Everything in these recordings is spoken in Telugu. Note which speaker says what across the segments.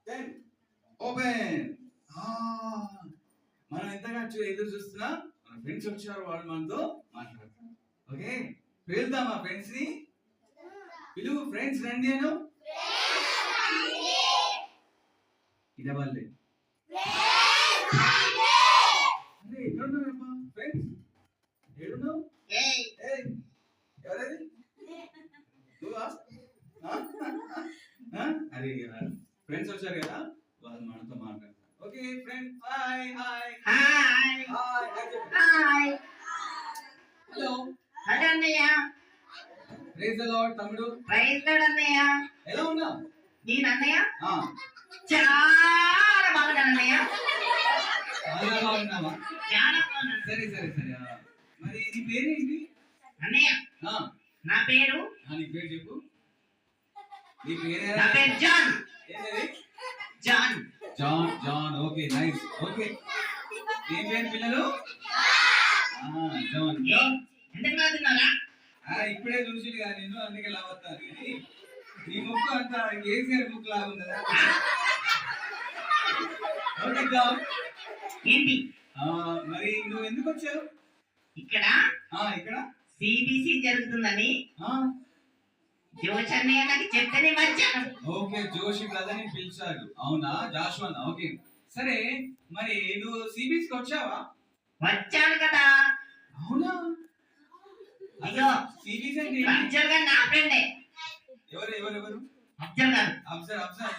Speaker 1: Then open. మనం ఎంతగా ఎదురు చూస్తున్నా మన ఫ్రెండ్స్ వచ్చారు, వాళ్ళు మనతో మాట్లాడతారు. ఓకే, వెళ్దామా ఫ్రెండ్స్ ని? పిలువు, ఫ్రెండ్స్ రండి అను. ఇదే వాళ్ళే. అరే ఎక్కడున్నారమ్మా ఫ్రెండ్స్? ఏడున్నావు? ఎవరది? నువ్వా? అరే ఫ్రెండ్స్ వచ్చారు కదా, వాళ్ళు మనతో మాట్లాడతారు. Okay friends, hi hi
Speaker 2: hi
Speaker 1: hi. Hello
Speaker 2: hello అన్నయ్య.
Speaker 1: ప్రైజ్ ది లార్డ్ తమ్ముడు.
Speaker 2: ప్రైజ్ ది లార్డ్ అన్నయ్య.
Speaker 1: ఎలా ఉన్నావు?
Speaker 2: నేను అన్నయ్య చాలా బాగున్నాను అన్నయ్య.
Speaker 1: చాలా బాగున్నావా?
Speaker 2: చాలా బాగున్నాను.
Speaker 1: సరే సరే సరే. మరి నీ పేరేంటి
Speaker 2: అన్నయ్య? నా పేరు
Speaker 1: నీ పేరు చెప్పు. నీ పేరు?
Speaker 2: నా పేరు జాన్.
Speaker 1: ఏంటది?
Speaker 2: John.
Speaker 1: John John. Okay nice. Okay, ఏం పేరు పిల్లలు? జాన్.
Speaker 2: ఎందుకు నవ్వుతున్నారా?
Speaker 1: ఇప్పుడే చూసింది కదా నిన్ను, అందుకే లావత్తాను. నీ ముక్కు అంతా కేసీఆర్ ముక్కు లాగా ఉందా? Okay John.
Speaker 2: ఏంటి
Speaker 1: మరి నువ్వు ఎందుకు వచ్చావు
Speaker 2: ఇక్కడ?
Speaker 1: ఇక్కడ
Speaker 2: సిబిసి జరుగుతుందని జోష్ అన్నయ్య నాకు చెప్తేనే వచ్చాను.
Speaker 1: ఓకే, జోషి బ్రదర్ ని పిలిచారు. అవునా? జాషువా. ఓకే సరే, మరి నువ్వు సిబిఎస్కి వచ్చావా?
Speaker 2: వచ్చాను కదా.
Speaker 1: అవునా?
Speaker 2: అయ్యో,
Speaker 1: సిబిఎస్ అంటే
Speaker 2: అబ్జర్వ్ గారు నా ఫ్రెండే.
Speaker 1: ఎవరు ఎవరు ఎవరు?
Speaker 2: అబ్జర్వ్ గారు.
Speaker 1: Observe observe.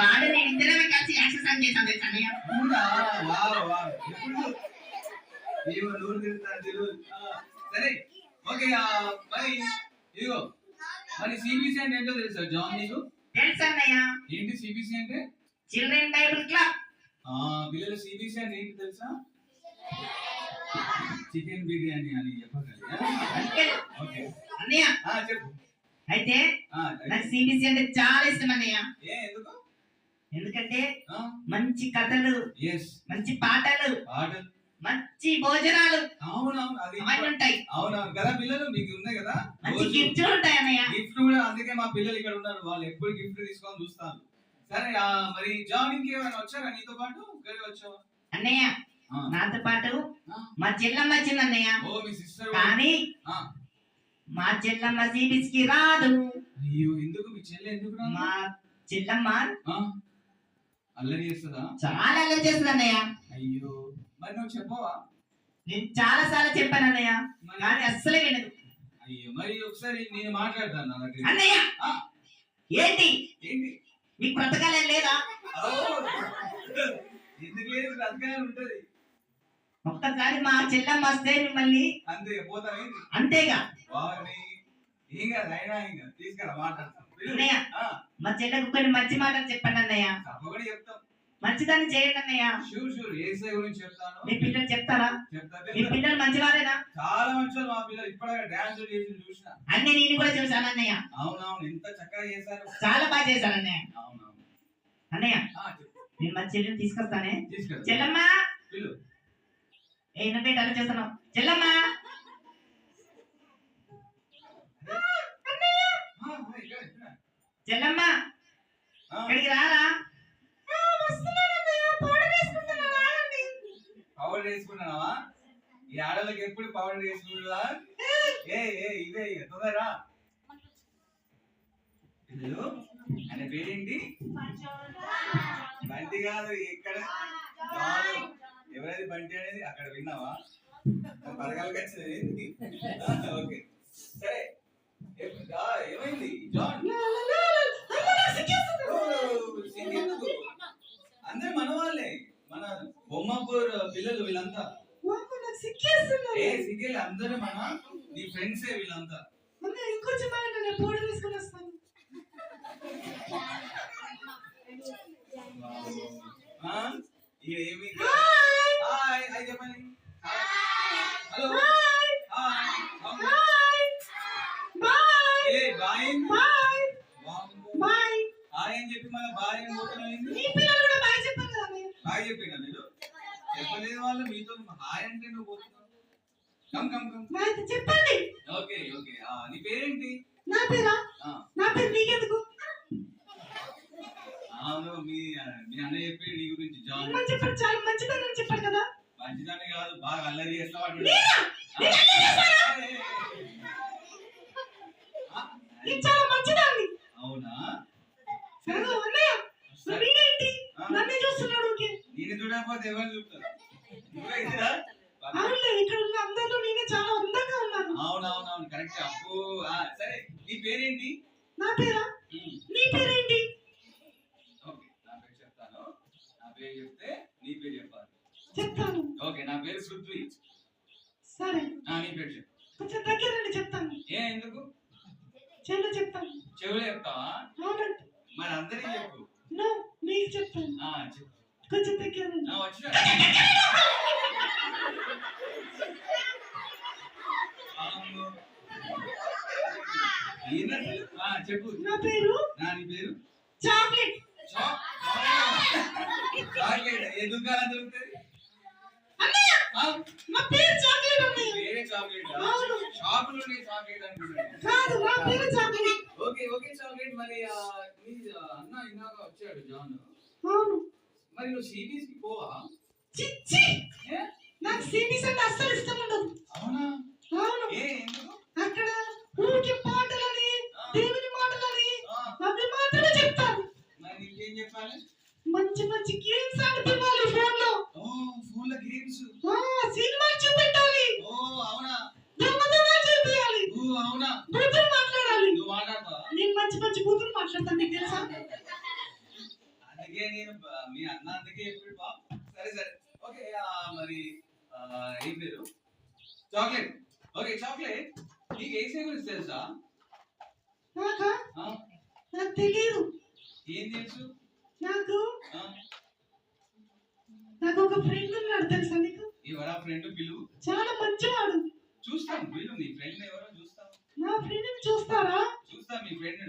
Speaker 2: వాడు నేను ఇద్దరమే కలిసి ఎక్సర్సైజ్ చేసాం తెలుసా అన్నయ్య?
Speaker 1: అవునా? Wow wow. ఎప్పుడు ఏమో నూరు తిరుగుతారు. సరే ఓకే, మరి ఇదిగో, మరి సిబిసి అంటే ఏంటో తెలుసా జాన్ నీకు?
Speaker 2: తెలుసు అన్నయ్య.
Speaker 1: ఏంటి సిబిసి అంటే?
Speaker 2: Children Bible club.
Speaker 1: పిల్లలు సిబిసి అంటే ఏంటి తెలుసా? చికెన్ బిర్యానీ అని చెప్పగలరా? ఓకే
Speaker 2: అన్నయ్య
Speaker 1: చెప్పు.
Speaker 2: అయితే నాకు సిబిసి అంటే చాలా ఇష్టం అన్నయ్య.
Speaker 1: ఎందుకు?
Speaker 2: ఎందుకంటే మంచి కథలు, మంచి పాటలు, మంచి భోజనాలు
Speaker 1: అవునవును అది
Speaker 2: ఉంటాయి.
Speaker 1: అవునవును కదా పిల్లలు, మీకు ఉన్నాయి కదా
Speaker 2: మంచి గిఫ్ట్లు ఉంటాయి అన్నయ్య.
Speaker 1: గిఫ్ట్ కూడా, అందుకే మా పిల్లలు ఇక్కడ ఉన్నారు, వాళ్ళు ఎప్పుడు గిఫ్ట్ తీసుకొని చూస్తాను. సరే మరి జాన్ ఇంకేమైనా వచ్చారా నీతో పాటు? వచ్చావా
Speaker 2: అన్నయ్య? నాతో పాటు మా చెల్లమ్మ వచ్చింది అన్నయ్య.
Speaker 1: ఓ మీ సిస్టర్.
Speaker 2: కానీ మా చెల్లమ్మ సిబిసికి రాదు.
Speaker 1: అయ్యో, ఎందుకు? మీ చెల్లె ఎందుకు రాదు?
Speaker 2: మా చెల్లమ్మ
Speaker 1: అల్లరి చేస్తుందా?
Speaker 2: చాలా అల్లరి చేస్తుంది అన్నయ్య.
Speaker 1: అయ్యో, మరి నువ్వు చెప్పవా?
Speaker 2: నేను చాలా సార్లు చెప్పాను అన్నయ్య, కానీ అస్సలే వినదు.
Speaker 1: అయ్యో, మరి ఒకసారి నేను మాట్లాడతాను నా దగ్గర.
Speaker 2: అన్నయ్య ఏంటి
Speaker 1: ఏంటి
Speaker 2: మీకు బ్రతకాలని లేదా?
Speaker 1: ఎందుకు లేదు, బ్రతకాలని ఉంటది.
Speaker 2: ఒక్కసారి మా చెల్లమ్మ వస్తే మిమ్మల్ని
Speaker 1: అంతే పోతాను.
Speaker 2: అంతేగా
Speaker 1: వారిని ఏం కాదు, అయినా ఇంకా తీసుకురా మాట్లాడతాను.
Speaker 2: అన్నయ్య మా చెల్లెకు కొన్ని మంచి మాటలు చెప్పండి అన్నయ్య.
Speaker 1: తప్పకుండా చెప్తాం.
Speaker 2: మంచిదాన్ని చేయండి అన్నయ్య.
Speaker 1: షూర్ షూర్, ఏసై గురించి చెప్తాను.
Speaker 2: మీ పిల్లలు చెప్తారా? మీ పిల్లలు మంచివారేనా?
Speaker 1: చాలా మంచివారు మా పిల్లలు. ఇప్పటికే డాన్స్ చేసి చూసిన
Speaker 2: అన్ని నేను కూడా చూసాను అన్నయ్య.
Speaker 1: అవునవును, ఎంత చక్కగా చేశారు.
Speaker 2: చాలా బాగా చేశారు అన్నయ్య.
Speaker 1: అవునవును
Speaker 2: అన్నయ్య, నేను మా చెల్లిని తీసుకొస్తానే. చెల్లమ్మా, ఏ నువ్వేట అలా చేస్తున్నావు? చెల్లమ్మా, చెల్లమ్మా ఇక్కడికి రారా.
Speaker 1: పౌడర్ వేసుకున్నావా? ఈ ఆడలకు ఎప్పుడు పౌడర్ వేసుకుంటా? ఇదే తొందరరా. అనే పేరేంటి? బంటి కాదు, ఎక్కడ ఎవరైతే బంటి అనేది అక్కడ విన్నావా? పరగాలకి వచ్చింది. ఓకే సరే, ఏమైంది జాన్? అందరూ మన వాళ్ళే, మన బొమ్మపూర్ పిల్లలు వీళ్ళంతా. సిగ్గేలు అందరూ మన నీ ఫ్రెండ్సే వీళ్ళంతా.
Speaker 2: ఇంకొంచెం పౌడర్ వేసుకొని వస్తాను.
Speaker 1: ఏమి చెప్పండి. హలో బాయ్ అని చెప్పి మన భార్య బాయ్ చెప్పినా మీరు చెప్పలేదు వాళ్ళు మీతో హాయ్ అంటే నువ్వు పోతున్నావు. కమ్ కమ్ కమ్
Speaker 2: చెప్పండి.
Speaker 1: ఓకే ఓకే, నీ పేరేంటి?
Speaker 2: నా పేరా? నా పేరు నీకెందుకు?
Speaker 1: ఎవరు చూస్తారు? నువ్వే కదా?
Speaker 3: అవునులే, ఇక్కడ ఉన్న అందరిలో నేనే చాలా అందంగా ఉన్నాను.
Speaker 1: అవునవునవును కరెక్ట్. అప్పు సరే నీ పేరేంటి?
Speaker 3: నా పేరా? నీ పేరేంటి?
Speaker 1: ఓకే నా పేరు చెప్తాను. నా పేరు చెప్తే నీ పేరు చెప్పాలి.
Speaker 3: చెప్తాను.
Speaker 1: ఓకే నా పేరు పృథ్వీ.
Speaker 3: సరే,
Speaker 1: నీ పేరు చెప్పు.
Speaker 3: కొంచెం దగ్గరండి చెప్తాను.
Speaker 1: ఎందుకు?
Speaker 3: చెల్లు చెప్తాను.
Speaker 1: చెవులు చెప్తావా?
Speaker 3: అవునండి.
Speaker 1: మరి అందరికి చెప్పు.
Speaker 3: నో, నీకు చెప్తాను.
Speaker 1: చెప్పు.
Speaker 3: కొంచెం దగ్గరండి.
Speaker 1: వచ్చిన చెప్పు.
Speaker 3: నా పేరు
Speaker 1: నీ పేరు
Speaker 3: చాక్లెట్.
Speaker 1: చాక్లెట్ ఏ దుకాణం దొరుకుతుంది?
Speaker 3: అన్నయ్య, నా పేరు చాక్లెట్ అన్నయ్య.
Speaker 1: వేరే చాక్లెట్?
Speaker 3: అవును.
Speaker 1: షాపులోనే చాక్లెట్ అనుకుంటున్నాను.
Speaker 3: కాదు, నా పేరు చాక్లెట్.
Speaker 1: Okay okay chocolate. మరి మీ అన్న ఇందాక వచ్చాడు జాన్.
Speaker 3: అవును.
Speaker 1: మరి నువ్వు సిబిఎస్కి పోవా?
Speaker 3: చిచ్చి, నాకు సిబిఎస్ అంటే అస్సలు ఇష్టం ఉండదు.
Speaker 1: అవునా?
Speaker 3: అవును.
Speaker 1: ఎందుకు?
Speaker 3: అక్కడ ఊరికి పాటలని, దేవుని మాటలని అవి మాత్రమే చెప్తారు.
Speaker 1: మరి ఇంకేం చెప్పాలి?
Speaker 3: మంచి మంచి గేమ్స్ ఆడుకోవాలి ఫోన్లో.
Speaker 1: ఫోన్లో గేమ్స్?
Speaker 3: సినిమాలు చూపెట్టాలి.
Speaker 1: అవునా?
Speaker 3: దొంగతనాలు చూపించాలి.
Speaker 1: అవునా?
Speaker 3: బూతులు మాట్లాడాలి.
Speaker 1: నువ్వు మాట్లాడతావా?
Speaker 3: నేను మంచి మంచి బూతులు మాట్లాడతాను, నీకు తెలుసా?
Speaker 1: అందుకే నేను మీ అన్న అందుకే ఎప్పుడు సరే సరే ఓకే. మరి ఏం పేరు? చాక్లెట్. ఓకే చాక్లెట్, నీకు ఏసీ గురించి తెలుసా?
Speaker 3: నాకా? నాకు తెలియదు.
Speaker 1: ఏం తెలుసు?
Speaker 3: నాకు ఒక ఫ్రెండ్ ఉన్నాడు, తెలుసా నీకు?
Speaker 1: ఎవరా ఫ్రెండ్? పిలువు.
Speaker 3: చాలా మంచివాడు.
Speaker 1: చూస్తాం, పిలువు. నీ ఫ్రెండ్ ఎవరో చూస్తాం.
Speaker 3: నా ఫ్రెండ్ చూస్తారా?
Speaker 1: చూస్తాం మీ ఫ్రెండ్.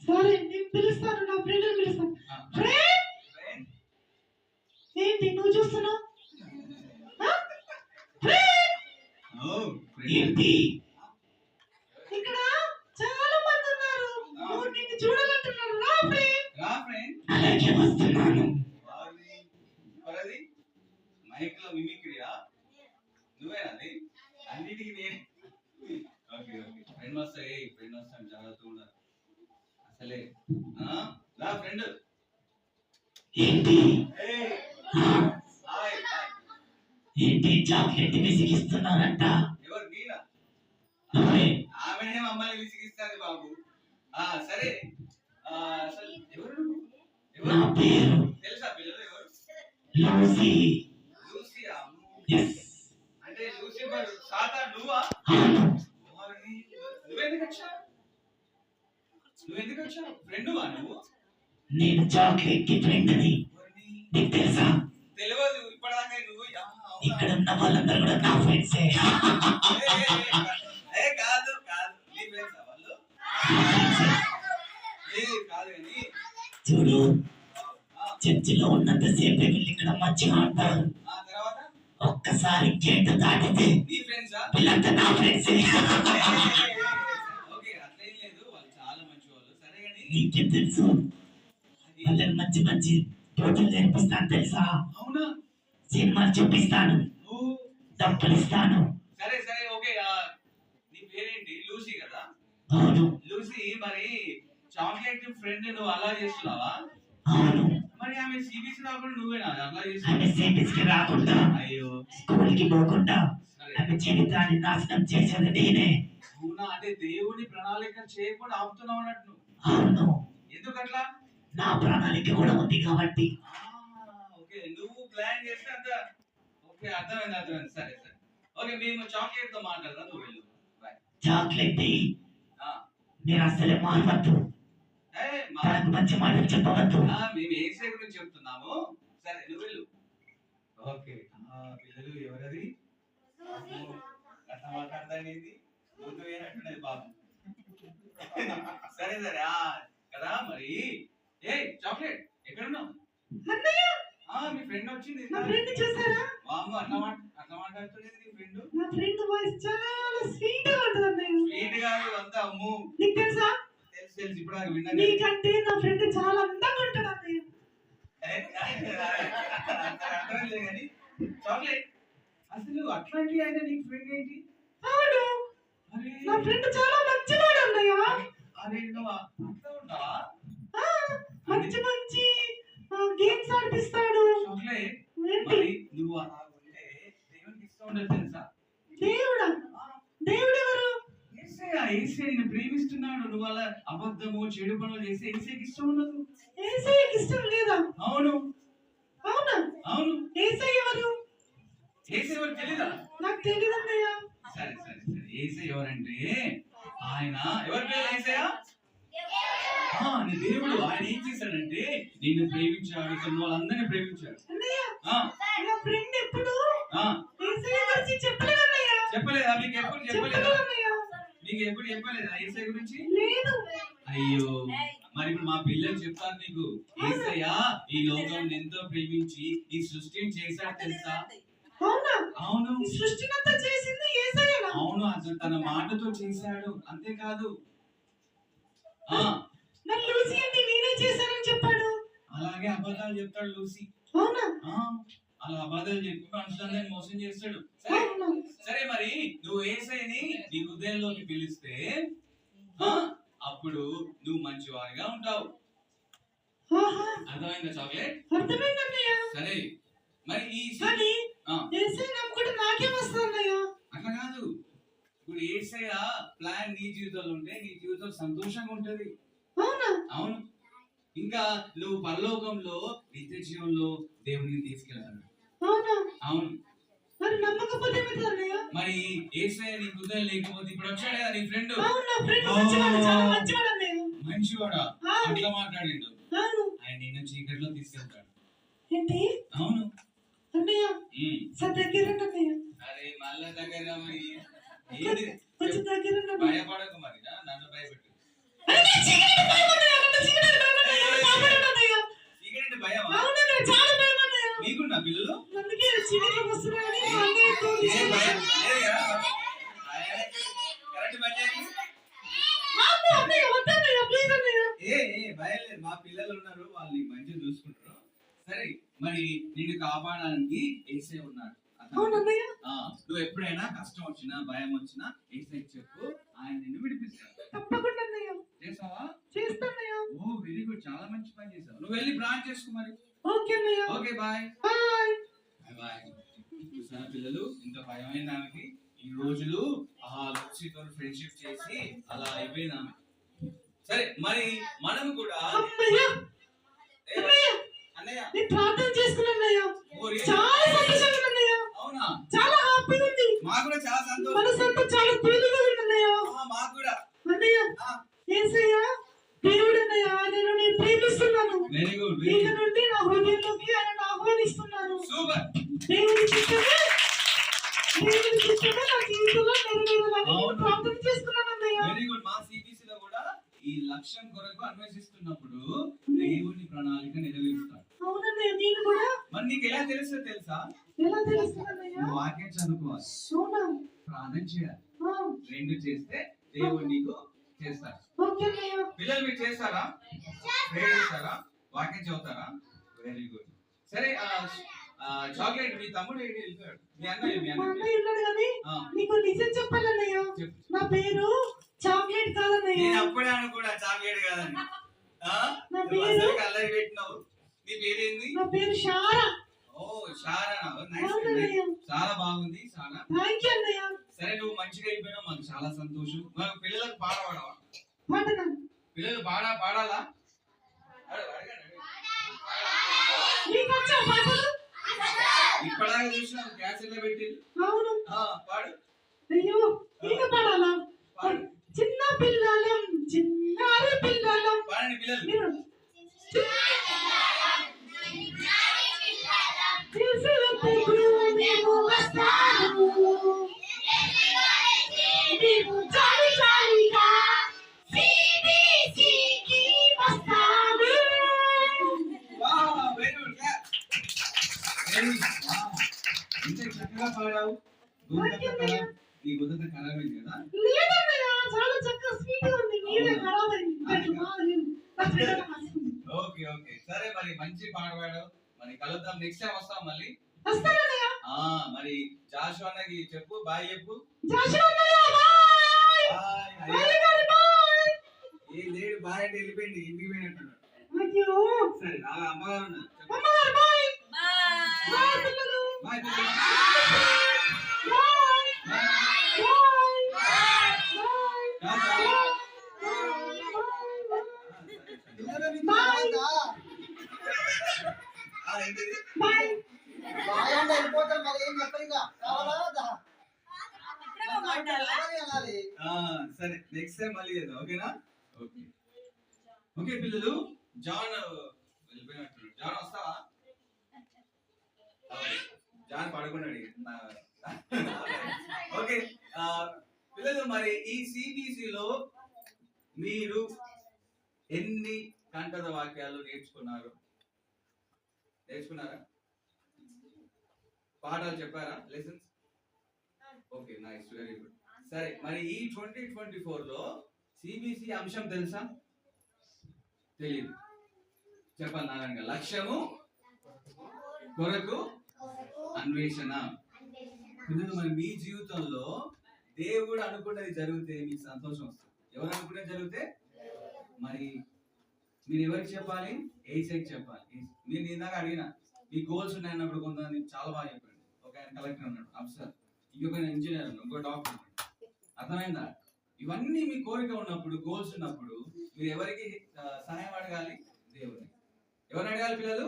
Speaker 3: సరే, నేను పిలుస్తాను, నా ఫ్రెండ్ పిలుస్తాను. ఫ్రెండ్, ఏంటి నువ్వు చూస్తున్నావు?
Speaker 2: ఏంటి?
Speaker 3: ఇక్కడ చాలా మంది ఉన్నారు, నిన్ను చూడాలంటున్నారు. రా ఫ్రెండ్.
Speaker 2: అలాగే వస్తున్నాను.
Speaker 1: మైక్ లో మిమిక్రియా? నువ్వేనాది? అన్నిటికీ నేను. Okay okay. ఫ్రెండ్ వస్తాయి, ఫ్రెండ్ వస్తాను, జాగ్రత్తగా ఉండాలి. అసలే రా ఫ్రెండ్.
Speaker 2: ఏంటి? ఏంటి చాక్లెట్ విసిగిస్తున్నారంట?
Speaker 1: ఎవరు? మీరా?
Speaker 2: నువ్వే.
Speaker 1: ఆమెనే మమ్మల్ని విసిగిస్తాది బాబు. సరే అసలు ఎవరు?
Speaker 2: నా పేరు
Speaker 1: తెలుసా పిల్లలు ఎవరు?
Speaker 2: లూసీ.
Speaker 1: లూసియా?
Speaker 2: ఎస్.
Speaker 1: అంటే లూసిఫర్ సాతాన్ నువ్వా? నువ్వెందుకు వచ్చావు? ఫ్రెండువా నువ్వు?
Speaker 2: నేను చాక్లెట్ కి ఫ్రెండ్ని. నీకు తెలుసా?
Speaker 1: తెలియదు ఇప్పటిదాకా. నువ్వు
Speaker 2: ఇక్కడ ఉన్న వాళ్ళందరూ కూడా నా ఫ్రెండ్సే.
Speaker 1: కాదు కాదు, నీ ఫ్రెండ్సా వాళ్ళు? కాదు కానీ
Speaker 2: చూడు, చర్చిలో ఉన్నంత సేపు వీళ్ళు ఇక్కడ మంచిగా ఉంటారు.
Speaker 1: తర్వాత
Speaker 2: ఒక్కసారి గేట్ దాటితే
Speaker 1: నీ ఫ్రెండ్సా?
Speaker 2: వీళ్ళంతా నా ఫ్రెండ్సే.
Speaker 1: ఓకే అట్లేం లేదు, వాళ్ళు చాలా మంచి వాళ్ళు. సరే కానీ
Speaker 2: నీకేం తెలుసు? వాళ్ళని మంచి మంచి పోటీలు నేర్పిస్తాను తెలుసా?
Speaker 1: అవునా?
Speaker 2: సినిమాలు చూపిస్తాను, డబ్బులు ఇస్తాను.
Speaker 1: సరే సరే ఓకే. నీ పేరేంటి? లూసీ కదా?
Speaker 2: అవును.
Speaker 1: లూసీ, మరి చాక్లెట్ ఫ్రెండ్ నువ్వు అలా చేస్తున్నావా?
Speaker 2: అవును.
Speaker 1: మరి ఆమె సిబిఎస్ రాకుండా నువ్వేనా అలా
Speaker 2: ఆమె
Speaker 1: చేస్తున్నావు?
Speaker 2: సిబిఎస్కి రాకుండా,
Speaker 1: అయ్యో,
Speaker 2: స్కూల్ కి పోకుండా ఆమె జీవితాన్ని నాశనం చేసేది నేనే.
Speaker 1: అవునా? అంటే దేవుని ప్రణాళిక చేయకుండా ఆపుతున్నావు అన్నట్టు.
Speaker 2: అవును.
Speaker 1: ఎందుకట్లా?
Speaker 2: నా ప్రణాళిక కూడా ఉంది కాబట్టి.
Speaker 1: ఓకే, నువ్వు ప్లాన్ చేస్తే అంత ఓకే. అర్థమైంది. సరే సరే ఓకే. మేము చాక్లెట్ తో మాట్లాడదాం, నువ్వు వెళ్ళు. బాయ్.
Speaker 2: చాక్లెట్ మీరు అసలే మారవద్దు, తనకు మంచి మాటలు చెప్పవద్దు.
Speaker 1: మేము ఏసే గురించి చెప్తున్నాము. సరే నువ్వు వెళ్ళు. ఓకే. పిల్లలు ఎవరది? అట్లా మాట్లాడతానేది ముందు వేనట్టున్నది పాపం. సరే సరే కదా. మరి ఏ చాక్లెట్ ఎక్కడున్నావు? మీ ఫ్రెండ్ వచ్చింది.
Speaker 3: నా ఫ్రెండ్ చూసారా?
Speaker 1: అట్లా మాట్లాడుతున్నది నీ ఫ్రెండ్.
Speaker 3: నా ఫ్రెండ్ వాయిస్ చాలా స్వీట్ గా ఉంటుంది అన్నయ్య.
Speaker 1: స్వీట్ కాదు అంతా అమ్ము.
Speaker 3: నీకు తెలుసా?
Speaker 1: తెలుసు ఇప్పుడు నాకు విన్నాను.
Speaker 3: నీకంటే నా ఫ్రెండ్ చాలా అందంగా ఉంటాడు అన్నయ్య.
Speaker 1: అర్థం లేదు కానీ చాక్లెట్ అసలు అట్లాంటి ఆయన నీ ఫ్రెండ్ ఏంటి?
Speaker 3: అవును, నా ఫ్రెండ్ చాలా మంచివాడు అన్నయ్య.
Speaker 1: అరే నువ్వు అట్లా ఉంటావా?
Speaker 3: మంచి మంచి గేమ్స్ ఆడిపిస్తాడు.
Speaker 1: చాక్లెట్
Speaker 3: ఏంటి
Speaker 1: మరి నువ్వు అలా ఉంటే దేవునికి ఇష్టం ఉండదు తెలుసా?
Speaker 3: దేవుడా? దేవుడు ఎవరు?
Speaker 1: యేసయ్య నిన్ను ప్రేమిస్తున్నాడు. నువ్వు అలా అబద్ధము చెడు పనులు చేస్తే యేసయ్యకి ఇష్టం ఉండదు.
Speaker 3: యేసయ్యకి ఇష్టం లేదా?
Speaker 1: అవును
Speaker 3: అవునా?
Speaker 1: అవును.
Speaker 3: యేసయ్య ఎవరు?
Speaker 1: యేసయ్య ఎవరు తెలీదా?
Speaker 3: నాకు తెలియదు అన్నయ్య.
Speaker 1: సరే సరే సరే యేసయ్య ఎవరంటే ఆయన ఎవరి పేరు యేసయ్య? నీ దేవుడు. ఆయన ఏం చేశాడంటే నిన్ను ప్రేమించాడు, ఇక్కడ వాళ్ళందరినీ ప్రేమించాడు.
Speaker 3: అన్నయ్య
Speaker 1: ఆ,
Speaker 3: నా ఫ్రెండ్ ఎప్పుడు
Speaker 1: ఆ,
Speaker 3: యేసయ్య గురించి చెప్పలేదు అన్నయ్య.
Speaker 1: చెప్పలేదా? మీకు ఎప్పుడు చెప్పలేదా?
Speaker 3: చెప్పలేదు అన్నయ్య.
Speaker 1: మీకు ఎప్పుడు చెప్పలేదా యేసయ్య గురించి?
Speaker 3: లేదు.
Speaker 1: అయ్యో, మరి ఇప్పుడు మా పిల్లలు చెప్తారు నీకు. యేసయ్య ఈ లోకం ఎంతో ప్రేమించి ఈ సృష్టిని చేశాడు తెలుసా?
Speaker 3: అవునా?
Speaker 1: అవును
Speaker 3: ఈ సృష్టినంతా చేసింది యేసయ్యనా?
Speaker 1: అవును, అతను తన మాటతో చేశాడు. అంతేకాదు ఆ
Speaker 3: మరి లూసీ అంటే నేనే చేశానని చెప్పాడు.
Speaker 1: అలాగే అబద్ధాలు చెప్తాడు లూసి.
Speaker 3: అవునా?
Speaker 1: అలా అబద్ధాలు చెప్పి మనుషులందరినీ మోసం చేస్తాడు. సరే
Speaker 3: అవునా?
Speaker 1: సరే మరి నువ్వు యేసయ్యని నీ హృదయంలోకి పిలిస్తే అప్పుడు నువ్వు మంచివాడిగా ఉంటావు.
Speaker 3: ఆహా,
Speaker 1: అర్థమైందా చాక్లెట్?
Speaker 3: అర్థమైంది అన్నయ్య.
Speaker 1: సరే మరి
Speaker 3: కానీ
Speaker 1: ఆ,
Speaker 3: యేసయ్య నమ్ముకుంటే నాకేం వస్తుంది అన్నయ్య?
Speaker 1: అట్లా కాదు. ఇప్పుడు యేసయ్య ప్లాన్ నీ జీవితంలో ఉంటే నీ జీవితం సంతోషంగా ఉంటది.
Speaker 3: అవునా?
Speaker 1: అవును. ఇంకా నువ్వు పరలోకంలో నిత్య జీవంలో దేవుడిని తీసుకెళ్తాడు.
Speaker 3: అవునా?
Speaker 1: అవును.
Speaker 3: మరి నమ్మకపోతే ఏమవుతుంది అన్నయ్య?
Speaker 1: మరి యేసయ్య నీ హృదయం లేకపోతే ఇప్పుడు వచ్చాడు కదా నీ ఫ్రెండ్.
Speaker 3: అవును, నా ఫ్రెండ్ మంచివాడు, చాలా మంచివాడు అన్నయ్య.
Speaker 1: మంచివాడా?
Speaker 3: ఆ.
Speaker 1: అట్లా మాట్లాడిండు.
Speaker 3: అవును.
Speaker 1: ఆయన నిన్ను చీకట్లో తీసుకెళ్తాడు.
Speaker 3: ఏంటి
Speaker 1: అవును.
Speaker 3: అన్నయ్య?
Speaker 1: ఉమ్.
Speaker 3: దగ్గర అన్నయ్య.
Speaker 1: అరే మళ్ళా దగ్గర మరి ఏంది?
Speaker 3: కొంచెం దగ్గర అన్నయ్య.
Speaker 1: భయపడకు మరి, నన్ను భయపెట్టు.
Speaker 3: అరే, నాకు చీకటి భయం అన్నయ్య, నాకు చీకటి భయం అన్నయ్య, నన్ను కాపాడండి అన్నయ్య.
Speaker 1: చీకటి భయమా?
Speaker 3: అవును అన్నయ్య, చాలా భయం అన్నయ్య.
Speaker 1: నీకున్నా పిల్లలు?
Speaker 3: అందుకే చీకటిలోకి వస్తున్నాయని మా అన్నయ్య ఫోన్
Speaker 1: ఏం
Speaker 3: చేశాడు.
Speaker 1: భయం లేదు కదా? కరెక్ట్ పని చేయండి.
Speaker 3: అన్నయ్య వద్దన్నయ్య, ప్లీజ్ అన్నయ్య.
Speaker 1: భయం లేదు. మా పిల్లలు ఉన్నారు, వాళ్ళు నీకు మంచిగా చూసుకుంటారు. సరే మరి నిన్ను కాపాడడానికి యేసయ్య ఉన్నాడు.
Speaker 3: అవును అన్నయ్య.
Speaker 1: నువ్వు ఎప్పుడైనా కష్టం వచ్చినా భయం వచ్చినా యేసయ్యకి చెప్పు, ఆయన నిన్ను విడిపిస్తాడు.
Speaker 3: తప్పకుండా అన్నయ్య.
Speaker 1: చేసావా?
Speaker 3: చేస్తానయ్య.
Speaker 1: ఓ వెరీ గుడ్, చాలా మంచి పని చేసావు. నువ్వు వెళ్ళి ప్రార్థన చేసుకో మరి.
Speaker 3: ఓకే అన్నయ్య.
Speaker 1: Okay bye.
Speaker 3: బాయ్.
Speaker 1: బాయ్. చూసారా పిల్లలు, ఇంత భయమైన దానికి ఈ రోజులు లక్ష్మితో ఫ్రెండ్షిప్ చేసి అలా అయిపోయింది ఆమె. సరే మరి మనం కూడా
Speaker 3: అన్నయ్య, అన్నయ్య,
Speaker 1: అన్నయ్య
Speaker 3: నేను ప్రార్థన చేసుకున్నాను అన్నయ్య.
Speaker 1: ఓ రియల్?
Speaker 3: చాలా సంతోషంగా ఉంది అన్నయ్య.
Speaker 1: అవునా?
Speaker 3: చాలా హ్యాపీగా ఉంది.
Speaker 1: మాకు కూడా చాలా సంతోషం.
Speaker 3: మనసంతా చాలా తేలికగా ఉంది అన్నయ్య.
Speaker 1: మాకు కూడా.
Speaker 3: అన్నయ్య,
Speaker 1: ఆ,
Speaker 3: యేసయ్య దేవుడు అన్నయ్య, ఆయనను నేను ప్రేమిస్తున్నాను.
Speaker 1: వెరీ గుడ్ వెరీ
Speaker 3: ఇక
Speaker 1: గుడ్.
Speaker 3: నుండి నా హృదయంలోకి ఆయనను ఆహ్వానిస్తున్నాను.
Speaker 1: సూపర్.
Speaker 3: దేవుని చిత్తమే నా జీవితంలో నెరవేరాలని
Speaker 1: అవును.
Speaker 3: ప్రార్థన చేసుకున్నాను అన్నయ్య.
Speaker 1: Very good. మా సిబిసి లో కూడా ఈ లక్ష్యం కొరకు అన్వేషిస్తున్నప్పుడు దేవుని ప్రణాళిక నెరవేరుస్తాడు.
Speaker 3: అవునన్నయ్య, నేను కూడా.
Speaker 1: మరి నీకు ఎలా తెలుసో తెలుసా?
Speaker 3: ఎలా తెలుస్తుంది అన్నయ్య?
Speaker 1: నువ్వు వాక్యం చదువుకోవాలి,
Speaker 3: అవునా?
Speaker 1: ప్రార్థన చేయాలి.
Speaker 3: ఆ,
Speaker 1: రెండు చేస్తే దేవుడు నీకు చేస్తాడు.
Speaker 3: ఓకే అన్నయ్య.
Speaker 1: పిల్లలు మీరు చేస్తారా? ప్రే చేస్తారా? వాక్యం చదువుతారా? Very good. సరే చాక్లెట్ మీ తమ్ముడు ఏంటి వెళ్ళిపోయాడు? మీ అన్నయ్య మీ
Speaker 3: మా
Speaker 1: అన్నయ్య
Speaker 3: అన్నయ్య ఉన్నాడు కానీ నీకు నిజం చెప్పాలన్నయ్య,
Speaker 1: చెప్పు.
Speaker 3: నా పేరు చాక్లెట్ కాదన్నయ్య.
Speaker 1: నేను అప్పుడే అనుకున్నా చాక్లెట్ కాదని.
Speaker 3: నా
Speaker 1: నువ్వు
Speaker 3: పేరు
Speaker 1: అసలుకి అల్లరి పెట్టినావు. నీ పేరేంది?
Speaker 3: నా పేరు షారా.
Speaker 1: ఓ షారా. నైస్.
Speaker 3: అవునన్నయ్య.
Speaker 1: చాలా బాగుంది షారా.
Speaker 3: థ్యాంక్ యూ అన్నయ్య.
Speaker 1: సరే నువ్వు మంచిగా అయిపోయినావు, మాకు చాలా సంతోషం. మాకు పిల్లలకు పాడవా?
Speaker 3: పాడనా?
Speaker 1: పిల్లలు పాడాలా? అడగండి.
Speaker 3: నీకు వచ్చా పాటలు?
Speaker 1: ఇప్పటిదాకా చూసినాం క్యాసెట్లో పెట్టి.
Speaker 3: అవును.
Speaker 1: పాడు.
Speaker 3: అయ్యో, ఇంకా పాడాలా?
Speaker 1: పాడు.
Speaker 3: చిన్న పిల్లలం, చిన్నారి పిల్లలం.
Speaker 1: పాడండి పిల్లలు.
Speaker 3: మీరు తెలిసినప్పుడు మేము వస్తాము. మేము జాలి జాలిగా CBCకి వస్తాము.
Speaker 1: Very good. ఇంత చక్కగా పాడావు. నీ గుంత ఖరాబ్ అయింది కదా?
Speaker 3: లేదన్నయ్య, చాలా చక్కగా స్వీట్ ఉంది. మీరే ఖరాబ్ అయింది.
Speaker 1: Okay okay. సరే మరి మంచి పాట పాడావు. మరి కలుద్దాం, నెక్స్ట్ టైం వస్తాం మళ్ళీ.
Speaker 3: వస్తానన్నయ్య.
Speaker 1: మరి జాషు అన్నకి చెప్పు, బాయ్ చెప్పు.
Speaker 3: జాషు అన్నయ్య, బాయ్.
Speaker 1: బాయ్.
Speaker 3: బాయ్ గారు, బాయ్.
Speaker 1: ఏ లేడు బాయ్ అంటే వెళ్ళిపోయింది, ఇంటికి పోయినట్టున్నాడు.
Speaker 3: నాకు అయ్యో
Speaker 1: సరే అమ్మగారు ఉన్నారు. చెప్పండి.
Speaker 3: అమ్మగారు బాయ్
Speaker 4: బాయ్
Speaker 3: బాయ్ పిల్లలు
Speaker 1: బాయ్ పిల్లలు.
Speaker 3: Bye
Speaker 1: bye.
Speaker 3: బాయ్
Speaker 1: టాటా.
Speaker 5: పిల్లలు నీకు
Speaker 3: బాయ్.
Speaker 5: రాదా?
Speaker 1: ఏంటిది?
Speaker 3: బాయ్
Speaker 5: బాయ్ అంటే వెళ్ళిపోతారు మరి ఏం చెప్పరు ఇక. కావాలా వద్దా?
Speaker 4: ఇప్పుడే మాట్లాడాలా
Speaker 5: అలాగే అనాలి.
Speaker 1: సరే నెక్స్ట్ టైం మళ్ళీ చేద్దాం ఓకేనా ఓకే ఓకే పిల్లలు జాన్ వెళ్ళిపోయినట్టు జాన్ వస్తావా జాన్ పడుకున్నాడు ఓకే పిల్లలు మరి ఈ సిబిసిలో మీరు ఎన్ని కంఠద వాక్యాలు నేర్చుకున్నారా పాఠాలు చెప్పారా lessons okay nice very good సరే మరి ఈ 2024 లో సిబిసి అంశం తెలుసా తెలియదు చెప్పాలి నారాయణ గారు. లక్ష్యము కొరకు అన్వేషణ పిల్లలు మరి మీ జీవితంలో దేవుడు అనుకున్నది జరిగితే మీకు సంతోషం వస్తుంది. ఎవరు అనుకున్నది జరిగితే మరి మీరు ఎవరికి చెప్పాలి ఏసైకి చెప్పాలి. మీరు ఇందాక అడిగిన మీ గోల్స్ ఉన్నాయన్నప్పుడు కొంతమంది చాలా బాగా చెప్పండి. ఒక ఆయన కలెక్టర్ ఉన్నాడు అఫ్సర్, ఇంకొక ఇంజనీర్ ఉన్నాడు, ఇంకో డాక్టర్ ఉన్నాడు. అర్థమైందా? ఇవన్నీ మీ కోరిక ఉన్నప్పుడు గోల్స్ ఉన్నప్పుడు మీరు ఎవరికి సహాయం అడగాలి దేవుని. ఎవరిని అడగాలి పిల్లలు?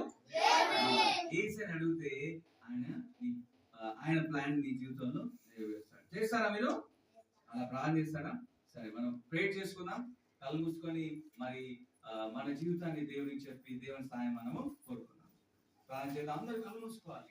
Speaker 1: ఏసైని అడిగితే ఆయన ప్లాన్ మీ జీవితంలో నెరవేరుస్తాడు. చేస్తారా మీరు? అలా ప్రార్థిస్తారా? సరే మనం ప్రే చేసుకుందాం. కళ్ళు మూసుకొని మరి మన జీవితాన్ని దేవునికి చెప్పి దేవుని సహాయం మనము కోరుకుందాం. ప్రార్థన చేద్దాం. అందరూ కళ్ళు మూసుకోవాలి.